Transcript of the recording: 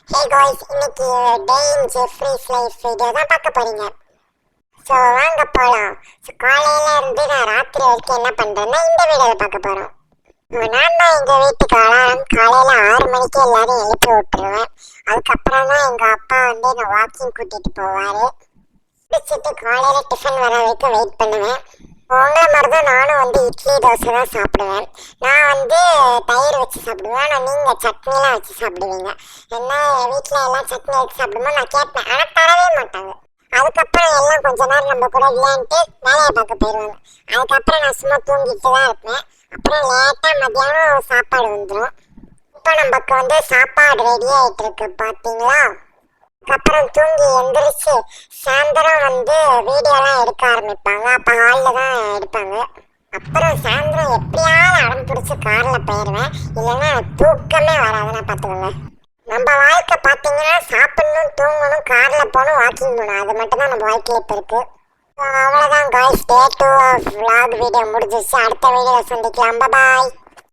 Hey guys, இன்னைக்கு டே இன் Jefferies life video தான் பார்க்க போறீங்க. ஸோ வாங்க போகலாம். ஸோ காலையில இருந்து நான் ராத்திரி வரைக்கும் என்ன பண்றேன்னா இந்த வீடியோவை பார்க்க போறோம். நான் தான் எங்க வீட்டுக்கு அலாரம் காலையில 6 மணிக்கு எல்லாரும் எழுப்பி விட்டுருவேன். அதுக்கப்புறம் தான் எங்க அப்பா வந்து என்னை வாக்கிங் கூட்டிட்டு போவாரு. குடிச்சிட்டு காலையில டிஃபன் வர வரைக்கும் வெயிட் பண்ணுவேன். உங்களை மாதிரி தான் நானும் வந்து இட்லி தோசை தான் சாப்பிடுவேன். நான் வந்து தயிர் வச்சு சாப்பிடுவேன். ஆனால் நீங்கள் சட்னிலாம் வச்சு சாப்பிடுவீங்க. என்ன வீட்டில் எல்லாம் சட்னி வச்சு சாப்பிடும்போது நான் கேட்பேன், ஆனால் தரவே மாட்டாங்க. அதுக்கப்புறம் எல்லாம் கொஞ்ச நேரம் நம்ம கூட விளையாண்டுட்டு வேலையை பார்க்க போயிடுவாங்க. அதுக்கப்புறம் நான் சும்மா தூங்கிட்டு தான் இருப்பேன். அப்புறம் லேட்டாக மத்தியானம் சாப்பாடு வந்துடும். இப்போ நமக்கு வந்து சாப்பாடு ரெடி ஆகிட்டு இருக்கு பார்த்தீங்களா. அப்புறம் தூங்கி எந்திரிச்சு சாயந்தரம் வந்து வீடியோலாம் எடுக்க ஆரம்பிப்பாங்க. அப்போ ஹாலில் தான் எடுப்பாங்க. அப்புறம் சாயந்தரம் எப்படியாவது அடம் பிடிச்சி காரில் போயிடுவேன். இல்லைன்னா தூக்கமே வராதுன்னா பார்த்துக்கோங்க. நம்ம வாழ்க்கை பார்த்தீங்கன்னா சாப்பிடணும், தூங்கணும், காரில் போகணும், வாக்கிங் போகணும். அது மட்டும் தான் நம்ம வாழ்க்கையில் இப்போ இருக்குது. அவ்வளோதான் guys, day 2 of vlog video முடிஞ்சிச்சு. அடுத்த வீடியோவில் சந்திக்கலாம். பாய்.